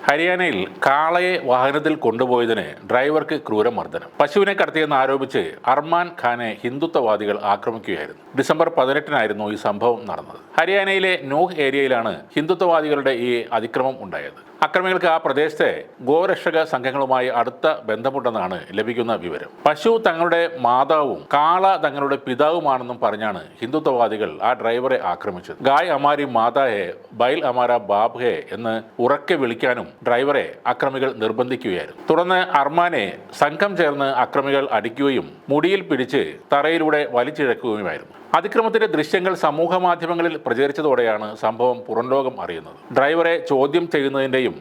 ഹരിയാനയിൽ കാളയെ വാഹനത്തിൽ കൊണ്ടുപോയതിന് ഡ്രൈവർക്ക് ക്രൂരമർദ്ദനം. പശുവിനെ കടത്തിയെന്ന് ആരോപിച്ച് അർമാൻ ഖാനെ ഹിന്ദുത്വവാദികൾ ആക്രമിക്കുകയായിരുന്നു. ഡിസംബർ 18-നായിരുന്നു ഈ സംഭവം നടന്നത്. ഹരിയാനയിലെ നോഹ് ഏരിയയിലാണ് ഹിന്ദുത്വവാദികളുടെ ഈ അതിക്രമം ഉണ്ടായത്. അക്രമികൾക്ക് ആ പ്രദേശത്തെ ഗോരക്ഷക സംഘങ്ങളുമായി അടുത്ത ബന്ധമുണ്ടെന്നാണ് ലഭിക്കുന്ന വിവരം. പശു തങ്ങളുടെ മാതാവും കാള തങ്ങളുടെ പിതാവുമാണെന്നും പറഞ്ഞാണ് ഹിന്ദുത്വവാദികൾ ആ ഡ്രൈവറെ ആക്രമിച്ചത്. ഗായ് അമാരി മാതാഹെ ബൈൽ അമാര ബാബ് ഹെ എന്ന് ഉറക്കെ വിളിക്കാനും ഡ്രൈവറെ അക്രമികൾ നിർബന്ധിക്കുകയായിരുന്നു. തുടർന്ന് അർമാനെ സംഘം ചേർന്ന് അക്രമികൾ അടിക്കുകയും മുടിയിൽ പിടിച്ച് തറയിലൂടെ വലിച്ചിഴക്കുകയുമായിരുന്നു. അതിക്രമത്തിന്റെ ദൃശ്യങ്ങൾ സമൂഹ മാധ്യമങ്ങളിൽ പ്രചരിച്ചതോടെയാണ് സംഭവം പുറംലോകം അറിയുന്നത്. ഡ്രൈവറെ ചോദ്യം ചെയ്യുന്നതിൻ്റെയും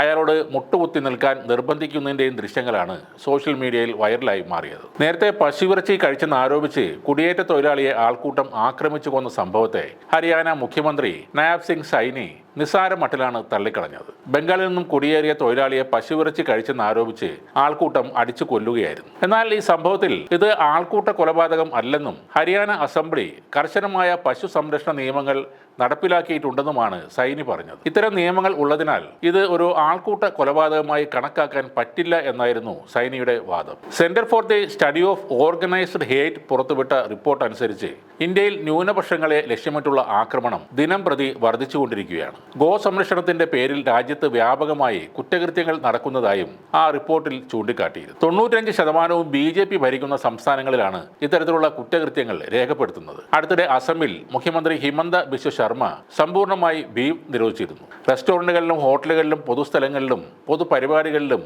അയാളോട് മുട്ടുകുത്തി നിൽക്കാൻ നിർബന്ധിക്കുന്നതിൻ്റെയും ദൃശ്യങ്ങളാണ് സോഷ്യൽ മീഡിയയിൽ വൈറലായി മാറിയത്. നേരത്തെ പശുവിറച്ചി കഴിച്ചെന്ന് ആരോപിച്ച് കുടിയേറ്റ തൊഴിലാളിയെ ആൾക്കൂട്ടം ആക്രമിച്ചു കൊന്ന സംഭവത്തെ ഹരിയാന മുഖ്യമന്ത്രി നയാബ് സിംഗ് സൈനി നിസ്സാര മട്ടിലാണ് തള്ളിക്കളഞ്ഞത്. ബംഗാളിൽ നിന്നും കുടിയേറിയ തൊഴിലാളിയെ പശുവിറച്ചി കഴിച്ചെന്ന് ആരോപിച്ച് ആൾക്കൂട്ടം അടിച്ചു കൊല്ലുകയായിരുന്നു. എന്നാൽ ഈ സംഭവത്തിൽ ഇത് ആൾക്കൂട്ട കൊലപാതകം അല്ലെന്നും ഹരിയാന അസംബ്ലി കർശനമായ പശു സംരക്ഷണ നിയമങ്ങൾ നടപ്പിലാക്കിയിട്ടുണ്ടെന്നുമാണ് സൈനി പറഞ്ഞത്. ഇത്തരം നിയമങ്ങൾ ഉള്ളതിനാൽ ഇത് ഒരു ആൾക്കൂട്ട കൊലപാതകമായി കണക്കാക്കാൻ പറ്റില്ല എന്നായിരുന്നു സൈനിയുടെ വാദം. Centre for the study of organised hate പുറത്തുവിട്ട റിപ്പോർട്ട് അനുസരിച്ച് ഇന്ത്യയിൽ ന്യൂനപക്ഷങ്ങളെ ലക്ഷ്യമിട്ടുള്ള ആക്രമണം ദിനം പ്രതി വർദ്ധിച്ചുകൊണ്ടിരിക്കുകയാണ്. ഗോ സംരക്ഷണത്തിന്റെ പേരിൽ രാജ്യത്ത് വ്യാപകമായി കുറ്റകൃത്യങ്ങൾ നടക്കുന്നതായും ആ റിപ്പോർട്ടിൽ ചൂണ്ടിക്കാട്ടിയിരുന്നു. 95% BJP ഭരിക്കുന്ന സംസ്ഥാനങ്ങളിലാണ് ഇത്തരത്തിലുള്ള കുറ്റകൃത്യങ്ങൾ രേഖപ്പെടുത്തുന്നത്. അടുത്തിടെ അസമിൽ മുഖ്യമന്ത്രി ഹിമന്ത ബിശ്വ ശർമ്മ സമ്പൂർണ്ണമായി ബീഫ് നിരോധിച്ചിരുന്നു. റെസ്റ്റോറന്റുകളിലും ഹോട്ടലുകളിലും പൊതുസ്ഥലങ്ങളിലും പൊതുപരിപാടികളിലും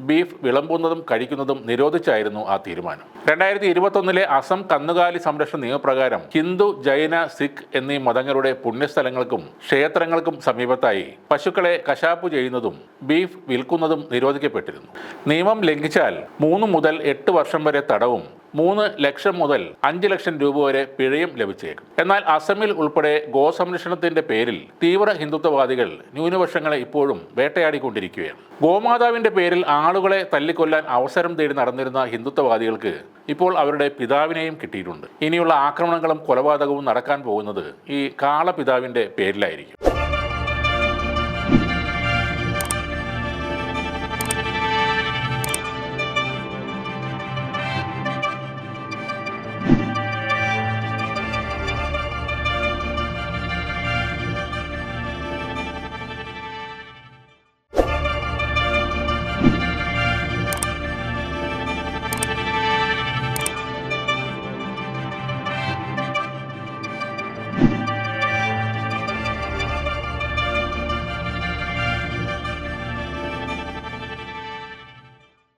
ബീഫ് വിളമ്പുന്നതും കഴിക്കുന്നതും നിരോധിച്ചായിരുന്നു ആ തീരുമാനം. 2021 അസം കന്നുകാലി സംരക്ഷണ നിയമപ്രകാരം ഹിന്ദു, ജൈന, സിഖ് എന്നീ മതങ്ങളുടെ പുണ്യസ്ഥലങ്ങൾക്കും ക്ഷേത്രങ്ങൾക്കും സമീപത്തായി പശുക്കളെ കശാപ്പു ചെയ്യുന്നതും ബീഫ് വിൽക്കുന്നതും നിരോധിക്കപ്പെട്ടിരുന്നു. നിയമം ലംഘിച്ചാൽ 3 മുതൽ 8 വർഷം വരെ തടവും 3 ലക്ഷം മുതൽ 5 ലക്ഷം രൂപ വരെ പിഴയും ലഭിച്ചേക്കും. എന്നാൽ അസമിൽ ഉൾപ്പെടെ ഗോസംരക്ഷണത്തിന്റെ പേരിൽ തീവ്ര ഹിന്ദുത്വവാദികൾ ന്യൂനപക്ഷങ്ങളെ ഇപ്പോഴും വേട്ടയാടിക്കൊണ്ടിരിക്കുകയാണ്. ഗോമാതാവിന്റെ പേരിൽ ആളുകളെ തല്ലിക്കൊല്ലാൻ അവസരം തേടി നടന്നിരുന്ന ഹിന്ദുത്വവാദികൾക്ക് ഇപ്പോൾ അവരുടെ പിതാവിനെയും കിട്ടിയിട്ടുണ്ട്. ഇനിയുള്ള ആക്രമണങ്ങളും കൊലപാതകവും നടക്കാൻ പോകുന്നത് ഈ കാളപിതാവിന്റെ പേരിലായിരിക്കും.